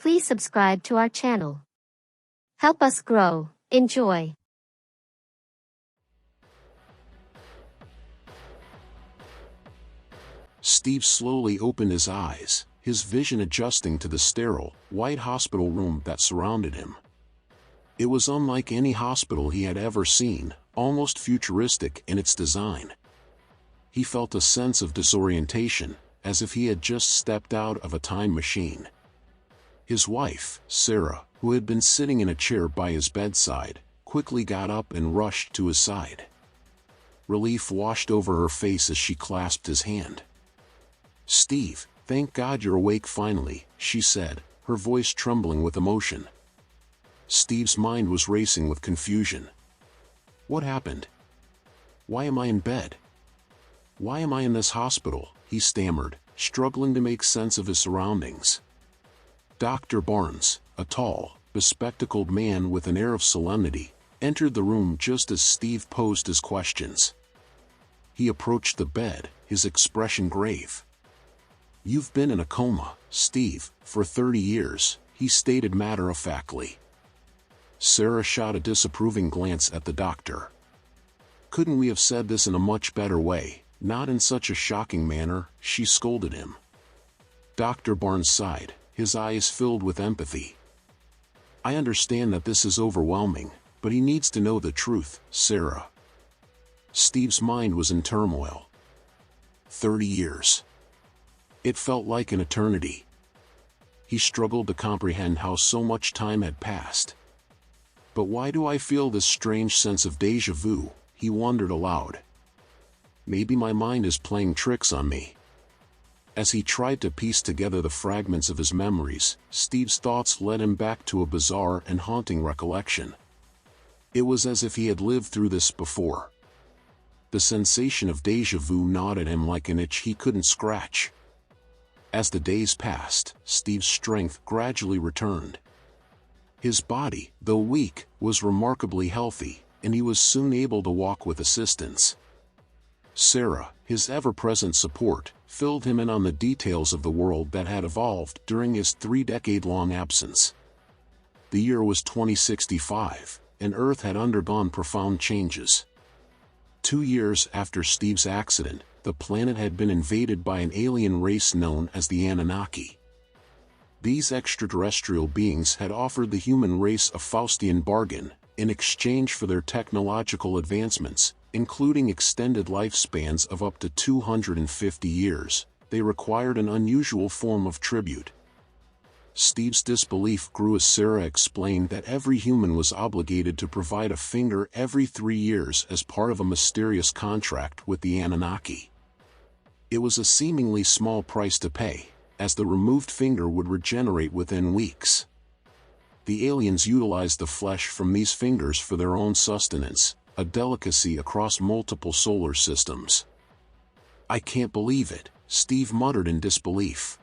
Please subscribe to our channel. Help us grow. Enjoy. Steve slowly opened his eyes, his vision adjusting to the sterile, white hospital room that surrounded him. It was unlike any hospital he had ever seen, almost futuristic in its design. He felt a sense of disorientation, as if he had just stepped out of a time machine. His wife, Sarah, who had been sitting in a chair by his bedside, quickly got up and rushed to his side. Relief washed over her face as she clasped his hand. "Steve, thank God you're awake finally," she said, her voice trembling with emotion. Steve's mind was racing with confusion. What happened? Why am I in bed? Why am I in this hospital? He stammered, struggling to make sense of his surroundings. Dr. Barnes, a tall, bespectacled man with an air of solemnity, entered the room just as Steve posed his questions. He approached the bed, his expression grave. "You've been in a coma, Steve, for 30 years, he stated matter-of-factly. Sarah shot a disapproving glance at the doctor. "Couldn't we have said this in a much better way, not in such a shocking manner?" she scolded him. Dr. Barnes sighed, his eyes filled with empathy. "I understand that this is overwhelming, but he needs to know the truth, Sarah." Steve's mind was in turmoil. 30 years. It felt like an eternity. He struggled to comprehend how so much time had passed. "But why do I feel this strange sense of déjà vu?" he wondered aloud. "Maybe my mind is playing tricks on me." As he tried to piece together the fragments of his memories, Steve's thoughts led him back to a bizarre and haunting recollection. It was as if he had lived through this before. The sensation of déjà vu gnawed at him like an itch he couldn't scratch. As the days passed, Steve's strength gradually returned. His body, though weak, was remarkably healthy, and he was soon able to walk with assistance. Sarah, his ever-present support, filled him in on the details of the world that had evolved during his 3-decade-long absence. The year was 2065, and Earth had undergone profound changes. 2 years after Steve's accident, the planet had been invaded by an alien race known as the Anunnaki. These extraterrestrial beings had offered the human race a Faustian bargain, in exchange for their technological advancements, including extended lifespans of up to 250 years. They required an unusual form of tribute. Steve's disbelief grew as Sarah explained that every human was obligated to provide a finger every 3 years as part of a mysterious contract with the Anunnaki. It was a seemingly small price to pay, as the removed finger would regenerate within weeks. The aliens utilized the flesh from these fingers for their own sustenance, a delicacy across multiple solar systems. "I can't believe it," Steve muttered in disbelief.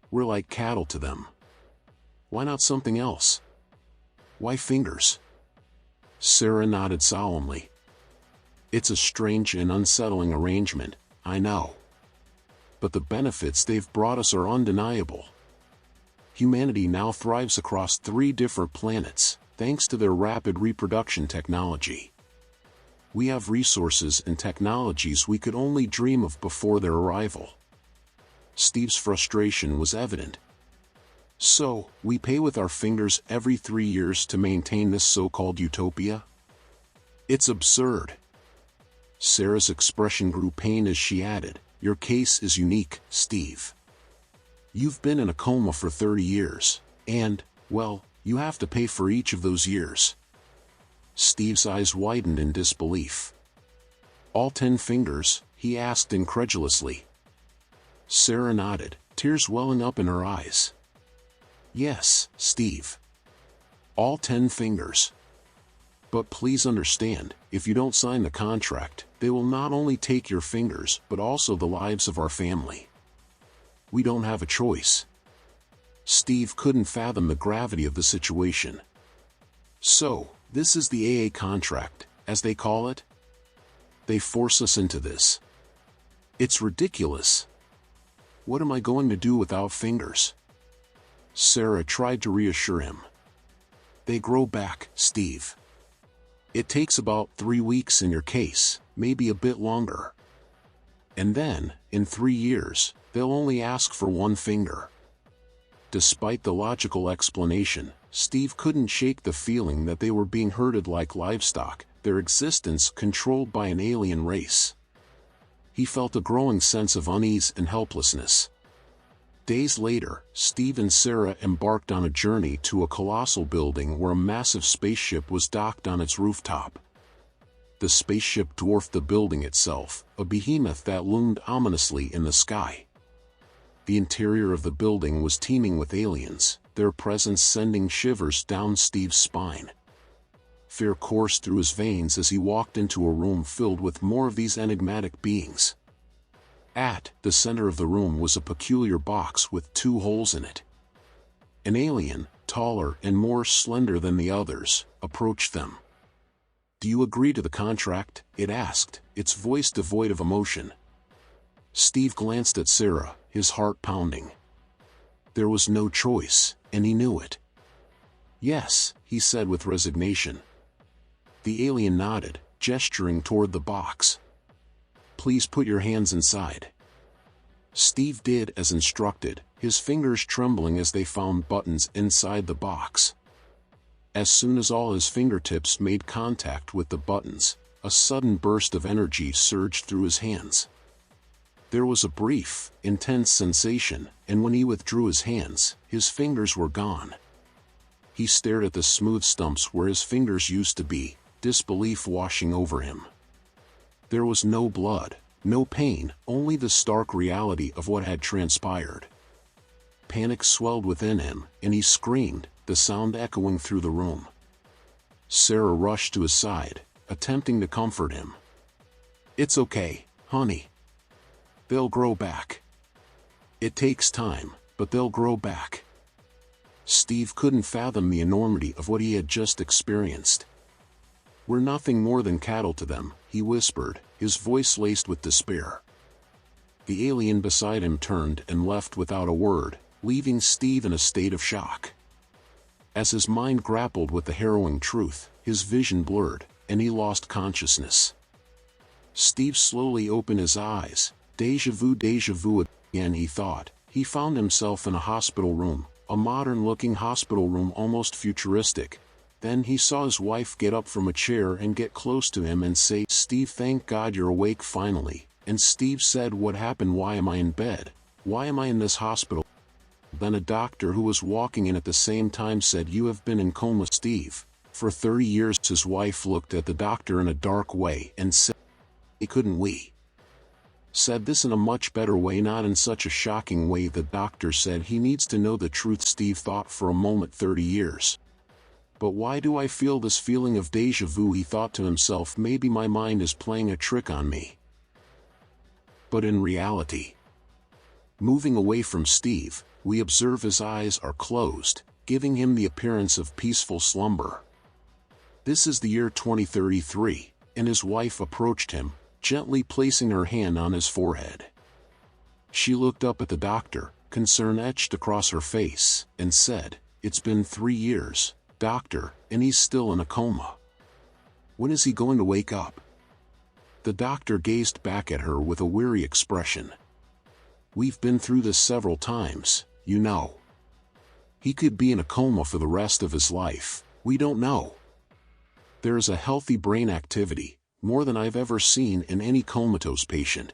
"We're like cattle to them. Why not something else? Why fingers?" Sarah nodded solemnly. "It's a strange and unsettling arrangement, I know. But the benefits they've brought us are undeniable. Humanity now thrives across 3 different planets, thanks to their rapid reproduction technology. We have resources and technologies we could only dream of before their arrival." Steve's frustration was evident. "So, we pay with our fingers every 3 years to maintain this so-called utopia? It's absurd." Sarah's expression grew pained as she added, "Your case is unique, Steve. You've been in a coma for 30 years, and, well, you have to pay for each of those years." Steve's eyes widened in disbelief. "All 10 fingers?" he asked incredulously. Sarah nodded, tears welling up in her eyes. "Yes, Steve. All 10 fingers. But please understand, if you don't sign the contract, they will not only take your fingers but also the lives of our family. We don't have a choice." Steve couldn't fathom the gravity of the situation. "So, this is the AA contract, as they call it? They force us into this. It's ridiculous. What am I going to do without fingers?" Sarah tried to reassure him. They grow back, Steve. It takes about 3 weeks in your case, maybe a bit longer. And then, in 3 years, they'll only ask for one finger. Despite the logical explanation, Steve couldn't shake the feeling that they were being herded like livestock, their existence controlled by an alien race. He felt a growing sense of unease and helplessness. Days later, Steve and Sarah embarked on a journey to a colossal building where a massive spaceship was docked on its rooftop. The spaceship dwarfed the building itself, a behemoth that loomed ominously in the sky. The interior of the building was teeming with aliens, their presence sending shivers down Steve's spine. Fear coursed through his veins as he walked into a room filled with more of these enigmatic beings. At the center of the room was a peculiar box with 2 holes in it. An alien, taller and more slender than the others, approached them. "Do you agree to the contract?" it asked, its voice devoid of emotion. Steve glanced at Sarah, his heart pounding. There was no choice, and he knew it. "Yes," he said with resignation. The alien nodded, gesturing toward the box. "Please put your hands inside." Steve did as instructed, his fingers trembling as they found buttons inside the box. As soon as all his fingertips made contact with the buttons, a sudden burst of energy surged through his hands. There was a brief, intense sensation, and when he withdrew his hands, his fingers were gone. He stared at the smooth stumps where his fingers used to be, disbelief washing over him. There was no blood, no pain, only the stark reality of what had transpired. Panic swelled within him, and he screamed, the sound echoing through the room. Sarah rushed to his side, attempting to comfort him. "It's okay, honey. They'll grow back. It takes time, but they'll grow back." Steve couldn't fathom the enormity of what he had just experienced. "We're nothing more than cattle to them," he whispered, his voice laced with despair. The alien beside him turned and left without a word, leaving Steve in a state of shock. As his mind grappled with the harrowing truth, his vision blurred, and he lost consciousness. Steve slowly opened his eyes. Deja vu again, he thought. He found himself in a hospital room, a modern-looking hospital room almost futuristic. Then he saw his wife get up from a chair and get close to him and say, "Steve, thank God you're awake finally." And Steve said, "What happened? Why am I in bed? Why am I in this hospital?" Then a doctor who was walking in at the same time said, "You have been in coma, Steve, for 30 years. His wife looked at the doctor in a dark way and said, "Couldn't we?" Said this in a much better way, not in such a shocking way. The doctor said, "He needs to know the truth." Steve thought for a moment. 30 years. But why do I feel this feeling of deja vu? He thought to himself, maybe my mind is playing a trick on me. But in reality, moving away from Steve, we observe his eyes are closed, giving him the appearance of peaceful slumber. This is the year 2033, and his wife approached him, gently placing her hand on his forehead. She looked up at the doctor, concern etched across her face, and said, "It's been 3 years, doctor, and he's still in a coma. When is he going to wake up?" The doctor gazed back at her with a weary expression. "We've been through this several times, you know. He could be in a coma for the rest of his life, we don't know. There is a healthy brain activity, more than I've ever seen in any comatose patient.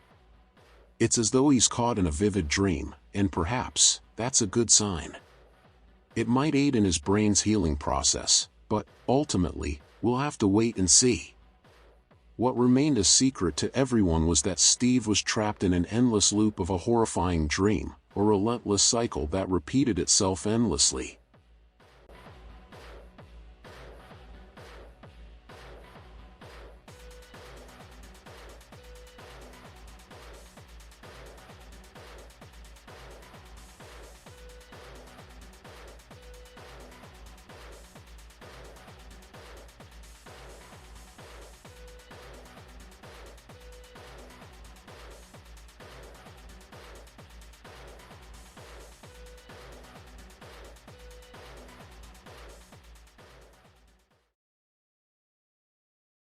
It's as though he's caught in a vivid dream, and perhaps that's a good sign. It might aid in his brain's healing process, but, ultimately, we'll have to wait and see." What remained a secret to everyone was that Steve was trapped in an endless loop of a horrifying dream, a relentless cycle that repeated itself endlessly.